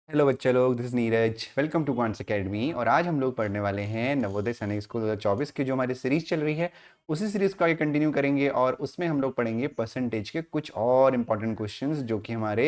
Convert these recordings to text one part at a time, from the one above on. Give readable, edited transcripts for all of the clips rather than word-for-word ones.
Hello बच्चे लोग, this is Neeraj. Welcome to quants academy. और आज हम लोग पढ़ने वाले हैं नवोदय सैनिक स्कूल 2024 की जो हमारी सीरीज़ चल रही है, उसी सीरीज़ को आगे कंटिन्यू करेंगे। और उसमें हम लोग पढ़ेंगे परसेंटेज के कुछ और इम्पॉर्टेंट क्वेश्चंस जो कि हमारे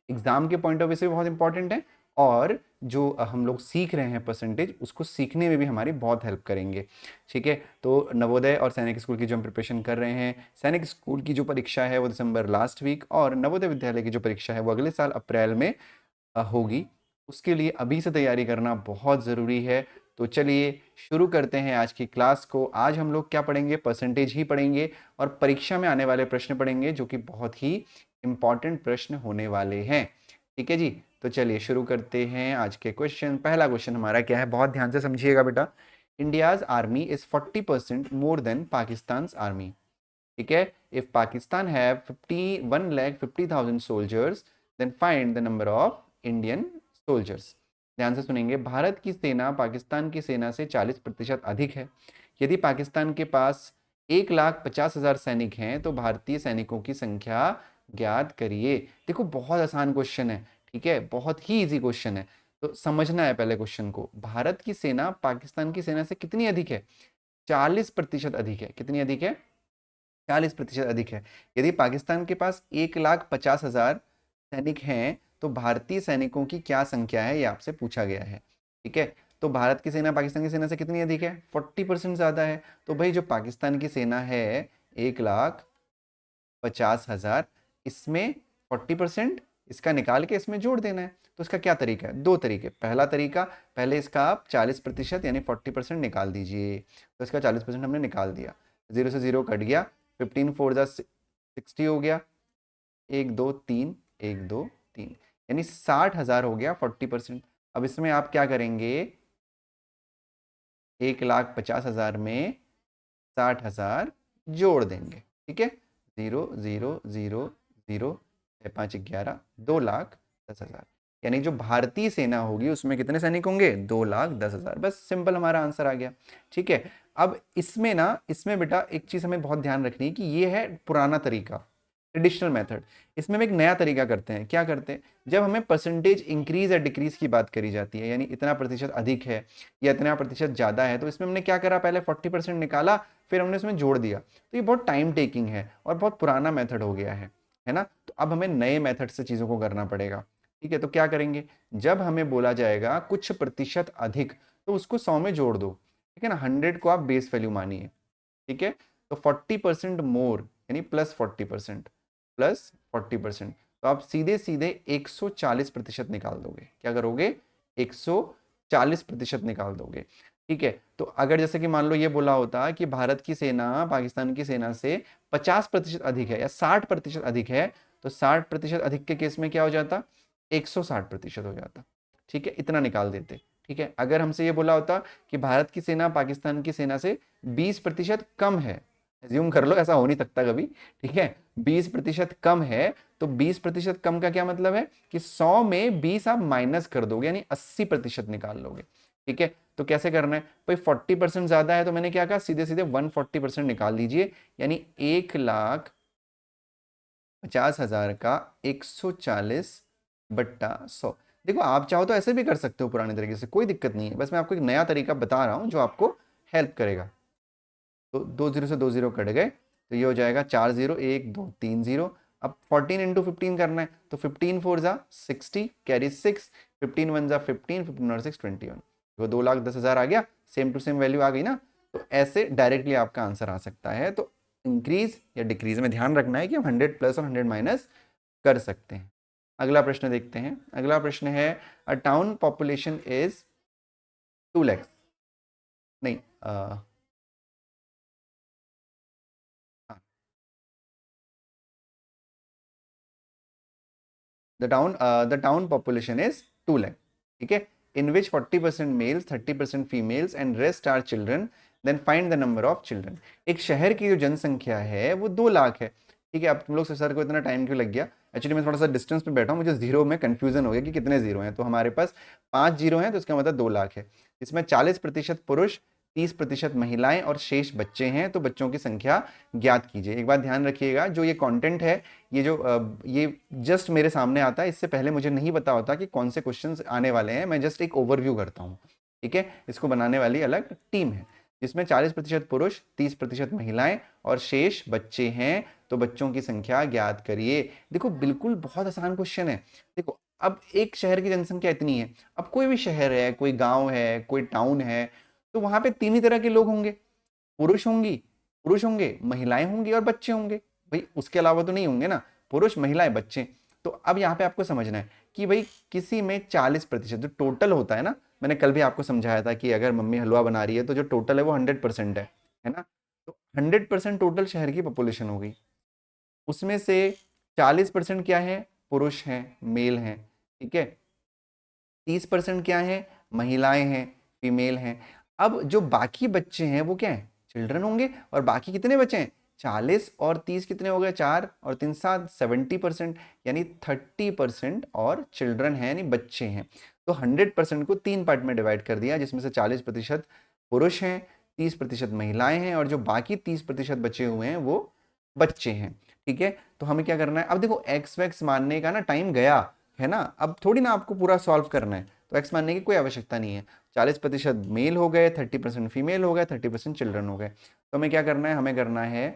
एग्ज़ाम के पॉइंट ऑफ व्यू से भी बहुत इंपॉर्टेंट हैं, और जो हम लोग सीख रहे हैं परसेंटेज, उसको सीखने में भी हमारी बहुत हेल्प करेंगे। ठीक है, तो नवोदय और सैनिक स्कूल की जो हम प्रिपरेशन कर रहे हैं, सैनिक स्कूल की जो परीक्षा है वो दिसंबर लास्ट वीक, और नवोदय विद्यालय की जो परीक्षा है वो अगले साल अप्रैल में होगी। उसके लिए अभी से तैयारी करना बहुत ज़रूरी है। तो चलिए शुरू करते हैं आज की क्लास को। आज हम लोग क्या पढ़ेंगे? परसेंटेज ही पढ़ेंगे, और परीक्षा में आने वाले प्रश्न पढ़ेंगे जो कि बहुत ही इम्पॉर्टेंट प्रश्न होने वाले हैं। ठीक है जी, तो चलिए शुरू करते हैं आज के क्वेश्चन। पहला क्वेश्चन हमारा क्या है, बहुत ध्यान से समझिएगा बेटा। India's army is 40% more than Pakistan army. ठीक है, if Pakistan have 51,50,000 soldiers, then find the number of Indian soldiers. ध्यान से सुनेंगे। भारत की सेना पाकिस्तान की सेना से 40% अधिक है। यदि पाकिस्तान के पास 1,50,000 सैनिक हैं तो भारतीय सैनिकों की संख्या ज्ञात करिए। देखो, बहुत आसान क्वेश्चन है। ठीक है, बहुत ही इजी क्वेश्चन है। तो समझना है पहले क्वेश्चन को। भारत की सेना पाकिस्तान की सेना से कितनी अधिक है? 40% अधिक है। कितनी अधिक है? 40% अधिक है। यदि पाकिस्तान के पास 1,50,000 सैनिक हैं तो भारतीय सैनिकों की क्या संख्या है, ये आपसे पूछा गया है। ठीक है, तो भारत की सेना पाकिस्तान की सेना से कितनी अधिक है? 40% ज्यादा है। तो भाई जो पाकिस्तान की सेना है 1,50,000, इसमें 40% इसका निकाल के इसमें जोड़ देना है। तो इसका क्या तरीका है? दो तरीके। पहला तरीका, पहले इसका आप 40% यानी 40% निकाल दीजिए। तो इसका 40% हमने निकाल दिया, 0 से 0 कट गया, 15 4 जा 60 हो गया, 1 2 3 1 2 3, यानी 60,000 हो गया 40%। अब इसमें आप क्या करेंगे? 1,50,000 में 60,000 जोड़ देंगे। ठीक है, 0 0 0 0, 5 11, 2,10,000। यानी जो भारतीय सेना होगी उसमें कितने सैनिक होंगे? 2,10,000। बस सिंपल, हमारा आंसर आ गया। ठीक है, अब इसमें ना, इसमें बेटा एक चीज हमें बहुत ध्यान रखनी है कि ये है पुराना तरीका, ट्रेडिशनल मेथड। इसमें हम एक नया तरीका करते हैं। क्या करते हैं? जब हमें परसेंटेज इंक्रीज या डिक्रीज की बात करी जाती है, यानी इतना प्रतिशत अधिक है या इतना प्रतिशत ज़्यादा है, तो इसमें हमने क्या करा? पहले 40% निकाला, फिर हमने उसमें जोड़ दिया। तो ये बहुत टाइम टेकिंग है और बहुत पुराना मेथड हो गया है ना। तो अब हमें नए मेथड से चीज़ों को करना पड़ेगा। ठीक है, तो क्या करेंगे? जब हमें बोला जाएगा कुछ प्रतिशत अधिक, तो उसको 100 में जोड़ दो। ठीक है ना, 100 को आप बेस वैल्यू मानिए। ठीक है, तो 40% मोर यानी +40%, +40%, तो आप सीधे सीधे 140% निकाल दोगे। क्या करोगे? 140% निकाल दोगे। ठीक है, तो अगर जैसे कि मान लो ये बोला होता कि भारत की सेना पाकिस्तान की सेना से 50% अधिक है या 60% अधिक है, तो 60% अधिक के केस में क्या हो जाता? 160% हो जाता। ठीक है, इतना निकाल देते। ठीक है, अगर हमसे ये बोला होता कि भारत की सेना पाकिस्तान की सेना से 20% कम है, एज्यूम कर लो, ऐसा हो नहीं सकता कभी। ठीक है, 20% कम है, तो 20% कम का क्या मतलब है कि 100 में 20 आप माइनस कर दोगे, यानी 80% निकाल लोगे। ठीक है, तो कैसे करना है भाई? 40% ज्यादा है तो मैंने क्या कहा? सीधे सीधे 140% निकाल दीजिए, यानी 1,50,000 का 140/100। देखो, आप चाहो तो ऐसे भी कर सकते हो पुराने तरीके से, कोई दिक्कत नहीं है। बस मैं आपको एक नया तरीका बता रहा हूं जो आपको हेल्प करेगा। तो 2 0 से 2 0 कट गए, तो ये हो जाएगा 4 0 1 2 3 0। अब 14 इंटू 15 करना है, तो 15 4 जा 60, कैरी 6, 15 1 जा 15, 15 और 6 21, वो 2,10,000 आ गया। सेम टू सेम वैल्यू आ गई ना। तो ऐसे डायरेक्टली आपका आंसर आ सकता है। तो इंक्रीज या डिक्रीज में ध्यान रखना है कि हम 100 प्लस और 100 माइनस कर सकते हैं। अगला प्रश्न देखते हैं। अगला प्रश्न है, अ टाउन पॉपुलेशन इज 2 lakhs, नहीं, the town population is 2 lakh. ठीक है, in which 40% males, 30% females and rest are children, then find the number of children. एक शहर की जो जनसंख्या है वो 2 लाख है। ठीक है, अब तुम लोग से सर को इतना टाइम क्यों लग गया? एक्चुअली मैं थोड़ा सा डिस्टेंस पे बैठा हूँ, मुझे जीरो में कंफ्यूजन हो गया कि कितने जीरो हैं। तो हमारे पास 5 जीरो हैं, तो इसका मतलब 2 लाख है। इसमें 40% पुरुष, 30% महिलाएं और शेष बच्चे हैं, तो बच्चों की संख्या ज्ञात कीजिए। एक बात ध्यान रखिएगा, जो ये कंटेंट है, ये जस्ट मेरे सामने आता है, इससे पहले मुझे नहीं पता होता कि कौन से क्वेश्चंस आने वाले हैं, मैं जस्ट एक ओवरव्यू करता हूँ। ठीक है, इसको बनाने वाली अलग टीम है, जिसमें 40% पुरुष, 30% महिलाएं और शेष बच्चे हैं, तो बच्चों की संख्या ज्ञात करिए। देखो बिल्कुल बहुत आसान क्वेश्चन है। देखो अब एक शहर की जनसंख्या इतनी है, अब कोई भी शहर है, कोई गांव है, कोई टाउन है, तो वहां पे तीन ही तरह के लोग होंगे, पुरुष होंगे, महिलाएं होंगी और बच्चे होंगे। भाई उसके अलावा तो नहीं होंगे ना, पुरुष महिलाएं बच्चे। तो अब यहाँ पे आपको समझना है कि भाई किसी में 40% जो टोटल होता है ना, मैंने कल भी आपको समझाया था कि अगर मम्मी हलवा बना रही है तो जो टोटल है वो 100% है ना। तो 100% टोटल शहर की पॉपुलेशन हो गई, उसमें से 40% क्या है, पुरुष हैं, मेल हैं। ठीक है, 30% क्या है, महिलाएं हैं, फीमेल हैं। अब जो बाकी बच्चे हैं वो क्या है, चिल्ड्रन होंगे। और बाकी कितने बचे हैं, 40 और 30 कितने हो गए, 4 और 3 7, 70%, यानी 30% और चिल्ड्रन है, यानी बच्चे हैं। तो 100% को 3 पार्ट में डिवाइड कर दिया, जिसमें से 40% पुरुष हैं, 30% महिलाएं हैं, और जो बाकी 30% बचे हुए हैं वो बच्चे हैं। ठीक है, तो हमें क्या करना है, अब देखो एक्स वैक्स मानने का ना टाइम गया है ना, अब थोड़ी ना आपको पूरा सॉल्व करना है, तो एक्स मानने की कोई आवश्यकता नहीं है। 40% मेल हो गए, 30% फीमेल हो गए, 30% चिल्ड्रन हो गए। तो हमें क्या करना है, हमें करना है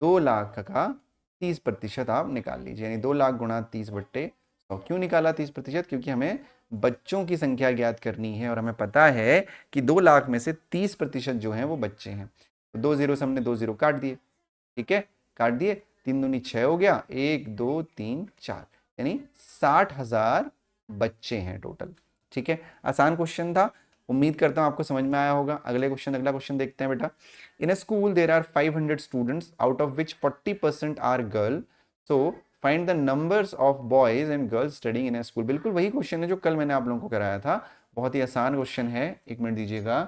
2 लाख का 30% आप निकाल लीजिए, यानी 2 लाख गुणा 30/100। क्यों निकाला 30%, क्योंकि हमें बच्चों की संख्या ज्ञात करनी है, और हमें पता है कि 2 लाख में से 30% जो है वो बच्चे हैं। तो 2 जीरो से हमने 2 जीरो काट दिए। ठीक है, काट दिए, 3 दूनी 6 हो गया, 1 2 3 4, यानी 60,000 बच्चे हैं टोटल। ठीक है, आसान क्वेश्चन था, उम्मीद करता हूं आपको समझ में आया होगा। अगला क्वेश्चन देखते हैं बेटा। In a school there are 500 students out of which 40% are girl, so find the numbers of boys and girls studying in a school. बिल्कुल वही क्वेश्चन है जो कल मैंने आप लोगों को कराया था, बहुत ही आसान क्वेश्चन है। एक मिनट दीजिएगा।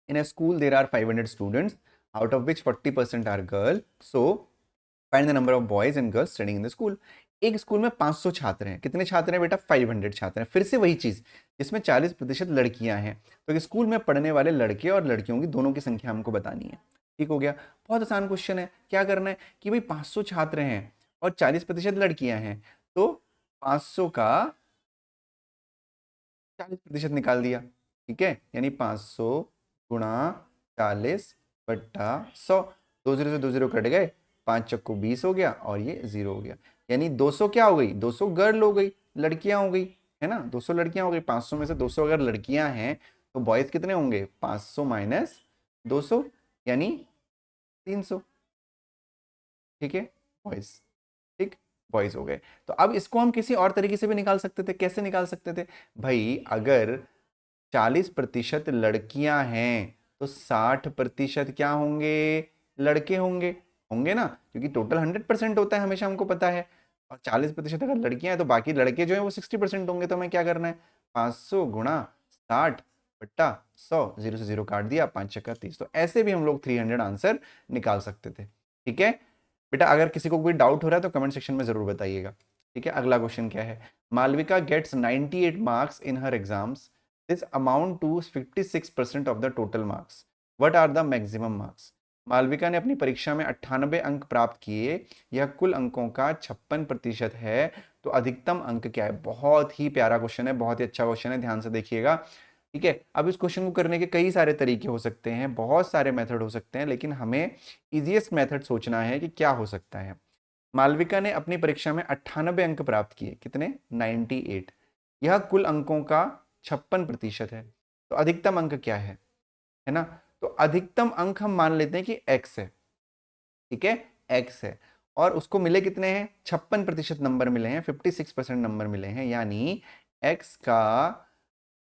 In a school, there are 500 students, out of which 40% are girls. So, find the number of boys and girls studying in the school. एक स्कूल में 500 छात्र हैं, कितने छात्र हैं बेटा, 500 छात्र हैं। फिर से वही चीज, जिसमें 40% लड़कियां हैं, तो स्कूल में पढ़ने वाले लड़के और लड़कियों की दोनों की संख्या हमको बतानी है। ठीक हो गया, बहुत आसान क्वेश्चन है। क्या करना है कि भाई 500 छात्र हैं और 40% लड़कियां हैं, तो 500 का 40% निकाल दिया। ठीक है, यानी 500 गुणा 40/100। 2 जीरो से 2 जीरो कट गए, 5 चक्को 20 हो गया, और ये 0 हो गया। यानी 200 क्या हो गई, 200 गर्ल हो गई, लड़कियां हो गई, है ना, 200 लड़कियां हो गई। 500 में से 200 अगर लड़कियां हैं, तो बॉयज कितने होंगे, 500 माइनस 200, यानी 300। ठीक है, बॉयज, ठीक, बॉयज हो गए। तो अब इसको हम किसी और तरीके से भी निकाल सकते थे। कैसे निकाल सकते थे भाई, अगर 40% लड़कियां हैं, तो 60% क्या होंगे, लड़के होंगे, होंगे ना, क्योंकि टोटल 100% होता है हमेशा, हमको पता है। और 40% अगर लड़कियां हैं, तो बाकी लड़के जो हैं वो 60% होंगे। तो हमें क्या करना है, 500 गुणा 60/100, 0 से 0 काट दिया, 5 छक्का 30। तो ऐसे भी हम लोग 300 आंसर निकाल सकते थे। ठीक है बेटा, अगर किसी को कोई डाउट हो रहा है तो कमेंट सेक्शन में जरूर बताइएगा। ठीक है, अगला क्वेश्चन क्या है, Malvika gets 98 marks in her exams, this amount to 56% of the total marks, what are the maximum marks. Malvika ने अपनी परीक्षा में 98 अंक प्राप्त किए, यह कुल अंकों का 56% है, तो अधिकतम अंक क्या है। बहुत ही प्यारा क्वेश्चन है, बहुत ही अच्छा क्वेश्चन है, ध्यान से देखिएगा। ठीक है, अब इस क्वेश्चन को करने के कई सारे तरीके हो सकते हैं, बहुत सारे मेथड हो सकते हैं, लेकिन हमें इजीएस्ट मेथड सोचना है कि क्या हो सकता है। मालविका ने अपनी परीक्षा में 98 अंक प्राप्त किए, कितने, 98, यह कुल अंकों का 56% है, तो अधिकतम अंक क्या है ना। तो अधिकतम अंक हम मान लेते हैं कि x है। ठीक है, x है, और उसको मिले कितने हैं, 56% नंबर मिले हैं, 56% नंबर मिले हैं, यानी x का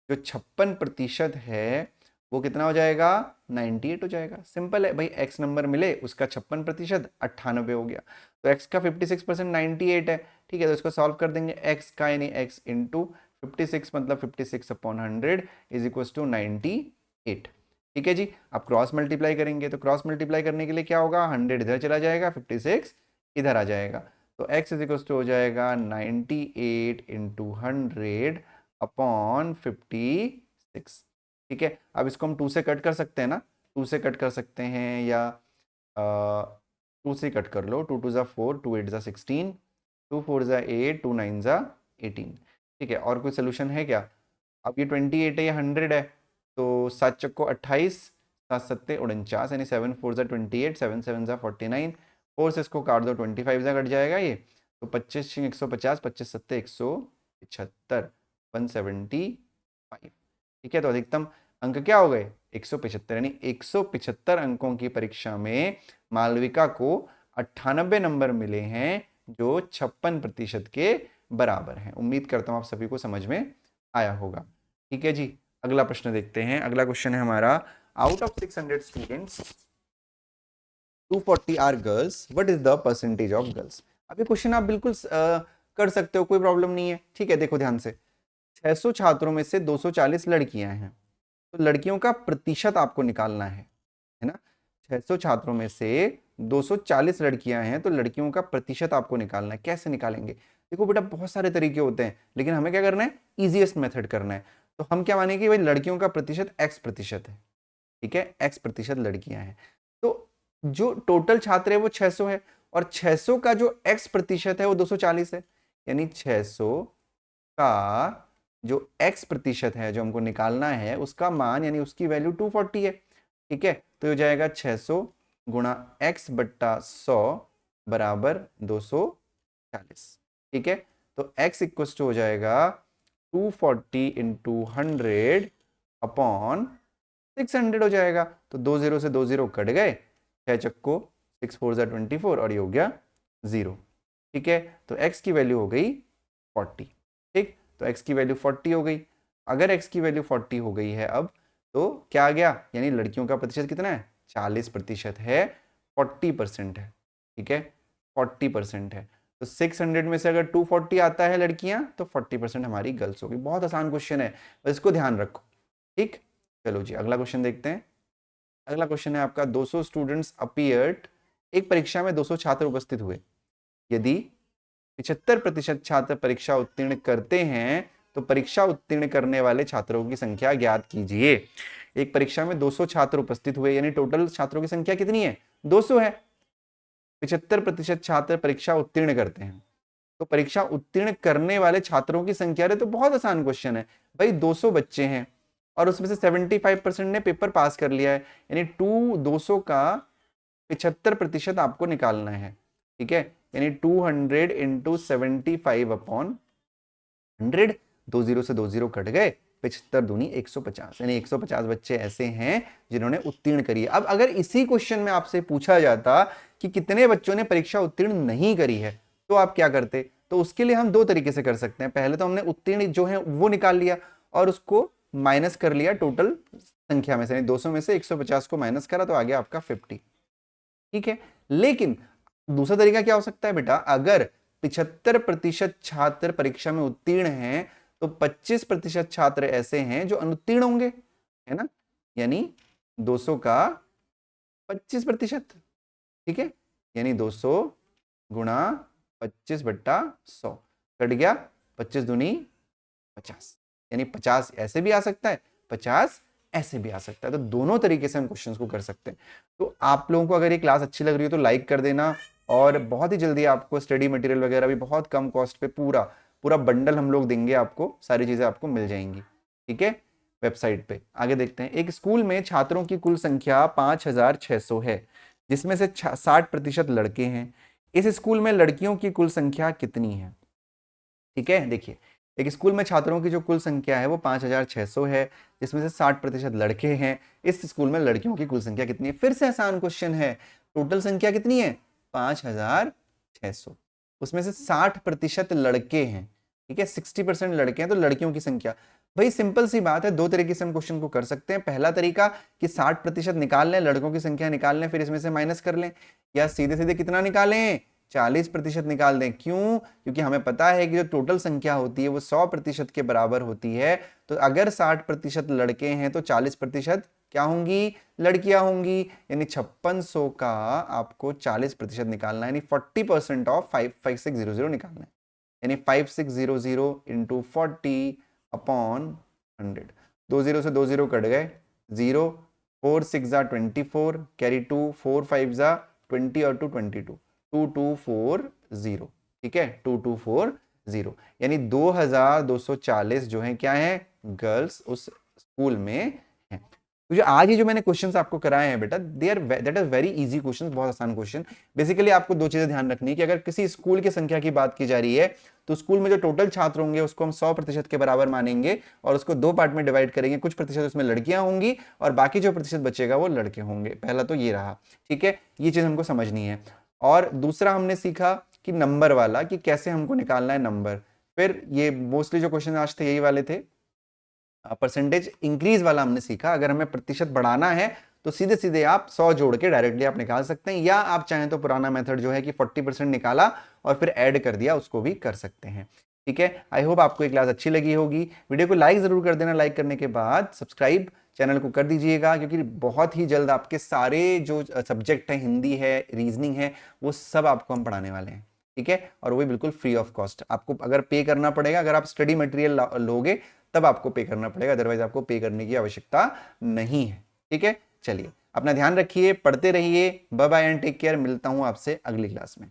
जो 56% है वो कितना हो जाएगा, 98 हो जाएगा। सिंपल है भाई, x नंबर मिले, उसका 56% 98 हो गया, तो x का 56% 98 है। ठीक है, तो इसको सॉल्व कर देंगे, x का यानी x इंटू 56 मतलब 56/100 इज इक्वल टू 98। ठीक है जी, अब क्रॉस मल्टीप्लाई करेंगे, तो क्रॉस मल्टीप्लाई करने के लिए क्या होगा, 100 इधर चला जाएगा, 56 इधर आ जाएगा। तो x इज इक्वल टू हो जाएगा 98 इंटू 100 अपॉन 56। ठीक है, अब इसको हम 2 से कट कर सकते हैं ना, 2 से कट कर सकते हैं या 2 से कट कर लो। 2 2 ज़ा 4, 2 8 ज़ा 16, 2 4 ज़ा 8, 2 9 ज़ा 18। ठीक है, और कोई सोल्यूशन है क्या? अब ये 28 है, ये 100 है, तो 7 चक्को 28, 7 सत्ते 49, यानी 7 4 ज़ा 28, 7 7 ज़ा 49, 4 से इसको काट दो 25 ज़ा कट जाएगा ये, तो 25 150, 25 सत्ते 175, 175। ठीक है, तो अधिकतम अंक क्या हो गए? 175, यानी 175 अंकों की परीक्षा में मालविका को 98 नंबर मिले हैं, जो 56% के बराबर हैं। उम्मीद करता हूं आप सभी को समझ में आया होगा। ठीक है जी, अगला प्रश्न देखते हैं। अगला क्वेश्चन है हमारा, out of 600 students 240 are girls, what is the percentage of girls? अब ये क्वेश्चन आप बिल्कुल कर सकते हो, कोई प्रॉब्लम नहीं है। ठीक है, देखो ध्यान से, 600 छात्रों में से 240 लड़कियां हैं, तो लड़कियों का प्रतिशत आपको निकालना है ना। 600 छात्रों में से 240 लड़कियां हैं, तो लड़कियों का प्रतिशत आपको निकालना है। कैसे निकालेंगे? देखो बेटा, बहुत सारे तरीके होते हैं, लेकिन हमें क्या करना है? इजीएस्ट मेथड करना है। तो हम क्या मानेंगे कि भाई लड़कियों का प्रतिशत x प्रतिशत है। ठीक है, x प्रतिशत लड़कियां हैं, तो जो टोटल छात्र है वो 600 है, और 600 का जो x प्रतिशत है वो 240 है, यानी 600 का जो x प्रतिशत है जो हमको निकालना है, उसका मान यानी उसकी वैल्यू 240 है। ठीक है, तो हो जाएगा 600 गुणा x बट्टा 100 बराबर 240। ठीक है, तो x इक्वल टू हो जाएगा 240 इंटू 100 अपॉन 600 हो जाएगा। तो 2 0 से 2 0 कट गए, 6 चक्को 6 4 24, और ये हो गया 0। ठीक है, तो x की वैल्यू हो गई 40। ठीक, तो x की वैल्यू 40 हो गई। अगर x की वैल्यू 40 हो गई है अब, तो क्या आ गया? यानी लड़कियों का प्रतिशत कितना है? 40% है, 40% है। ठीक है, 40% है, तो 600 में से अगर 240 आता है लड़कियां, तो 40% हमारी गर्ल्स होगी। बहुत आसान क्वेश्चन है, बस इसको ध्यान रखो। ठीक, चलो जी अगला क्वेश्चन देखते हैं। अगला क्वेश्चन है आपका, 200 स्टूडेंट्स अपीयर्ड, एक परीक्षा में 200 छात्र उपस्थित हुए, यदि 75% छात्र परीक्षा उत्तीर्ण करते हैं, तो परीक्षा उत्तीर्ण करने वाले छात्रों की संख्या ज्ञात कीजिए। एक परीक्षा में 200 छात्र उपस्थित हुए, यानी टोटल छात्रों की संख्या कितनी है? 200 है। 75% छात्र परीक्षा उत्तीर्ण करते हैं, तो परीक्षा उत्तीर्ण करने वाले छात्रों की संख्या, रे तो बहुत आसान क्वेश्चन है भाई। 200 बच्चे हैं और उसमें से 75% ने पेपर पास कर लिया है, यानी 200 का 75% आपको निकालना है। ठीक है, यानी 200 इंटू 75 अपॉन 100, 2 0 से 2 0 कट गए, 75 दूनी 150, यानी 150 बच्चे ऐसे हैं जिन्होंने उत्तीर्ण करी है। अब अगर इसी क्वेश्चन में आपसे पूछा जाता कि कितने बच्चों ने परीक्षा उत्तीर्ण नहीं करी है, तो आप क्या करते? तो उसके लिए हम दो तरीके से कर सकते हैं। पहले तो हमने उत्तीर्ण जो है वो निकाल लिया और उसको माइनस कर लिया टोटल संख्या में से, 200 में से 150 को माइनस करा, तो आ गया आपका 50। ठीक है, लेकिन दूसरा तरीका क्या हो सकता है बेटा? अगर 75% छात्र परीक्षा में उत्तीर्ण हैं, तो 25% छात्र ऐसे हैं जो अनुत्तीर्ण होंगे, है ना। यानी 200 का 25%। ठीक है, यानी 200 गुणा 25 बट्टा 100, कट गया 25 दूनी 50, यानी 50 ऐसे भी आ सकता है, 50 ऐसे भी आ सकता है। तो दोनों तरीके से हम क्वेश्चंस को कर सकते हैं। तो आप लोगों को अगर ये क्लास अच्छी लग रही हो तो लाइक कर देना, और बहुत ही जल्दी आपको स्टडी मटेरियल वगैरह भी बहुत कम कॉस्ट पे पूरा पूरा बंडल हम लोग देंगे आपको, सारी चीजें आपको मिल जाएंगी। ठीक है, वेबसाइट पे। आगे देखते हैं। एक स्कूल में छात्रों की कुल संख्या 5600 है, जिसमें से 60% लड़के हैं। इस स्कूल में लड़कियों की कुल संख्या कितनी है? ठीक है, देखिए, एक स्कूल में छात्रों की जो कुल संख्या है वो 5600 है, जिसमें से 60% लड़के हैं। इस स्कूल में लड़कियों की कुल संख्या कितनी है? फिर से आसान क्वेश्चन है। टोटल संख्या कितनी है? 5600, उसमें से 60% लड़के हैं। ठीक है, 60% लड़के हैं, तो लड़कियों की संख्या। भाई सिंपल सी बात है, दो तरीके से हम क्वेश्चन को कर सकते हैं। पहला तरीका कि 60% निकाल लें, लड़कों की संख्या निकाल लें, फिर इसमें से माइनस कर लें, या सीधे सीधे कितना निकालें? 40% निकाल दें। क्यों? क्योंकि हमें पता है कि जो टोटल संख्या होती है वो 100% के बराबर होती है। तो अगर 60% लड़के हैं तो 40% क्या होंगी? लड़कियां होंगी। यानी 5600 का आपको 40% निकालना है, यानी 40% ऑफ 5600 निकालना है। यानी 5600 इंटू 40 अपॉन 100। 20 से 20 कट गए, 0, 4 6 जा 24, कैरी 2, 4 5 जा 20 और 2 22, 2240। ठीक है, 2240, यानी 2240 जो है क्या है? गर्ल्स उस स्कूल में है। तो जो आज ही जो मैंने क्वेश्चंस आपको कराए हैं बेटा, that are very easy questions, बहुत आसान क्वेश्चन। बेसिकली आपको दो चीजें ध्यान रखनी है कि अगर किसी स्कूल की संख्या की बात की जा रही है तो स्कूल में जो टोटल छात्र होंगे उसको हम 100% के बराबर मानेंगे और उसको दो पार्ट में डिवाइड करेंगे। कुछ प्रतिशत उसमें लड़कियां होंगी और बाकी जो प्रतिशत बचेगा वो लड़के होंगे। पहला तो ये रहा, ठीक है, ये चीज हमको समझनी है। और दूसरा हमने सीखा कि नंबर वाला, कि कैसे हमको निकालना है नंबर। फिर ये मोस्टली जो क्वेश्चन आज थे यही वाले थे। परसेंटेज इंक्रीज वाला हमने सीखा, अगर हमें प्रतिशत बढ़ाना है तो सीधे सीधे आप 100 जोड़ के डायरेक्टली आप निकाल सकते हैं, या आप चाहें तो पुराना मेथड जो है कि 40% निकाला और फिर ऐड कर दिया, उसको भी कर सकते हैं। ठीक है, आई होप आपको ये क्लास अच्छी लगी होगी। वीडियो को लाइक जरूर कर देना, लाइक करने के बाद सब्सक्राइब चैनल को कर दीजिएगा, क्योंकि बहुत ही जल्द आपके सारे जो सब्जेक्ट हैं, हिंदी है, रीजनिंग है, वो सब आपको हम पढ़ाने वाले हैं। ठीक है, और वो भी बिल्कुल फ्री ऑफ कॉस्ट। आपको अगर पे करना पड़ेगा, अगर आप स्टडी मटेरियल लोगे तब आपको पे करना पड़ेगा, अदरवाइज आपको पे करने की आवश्यकता नहीं है। ठीक है, चलिए अपना ध्यान रखिए, पढ़ते रहिए। Bye bye and take care. मिलता हूं आपसे अगली क्लास में।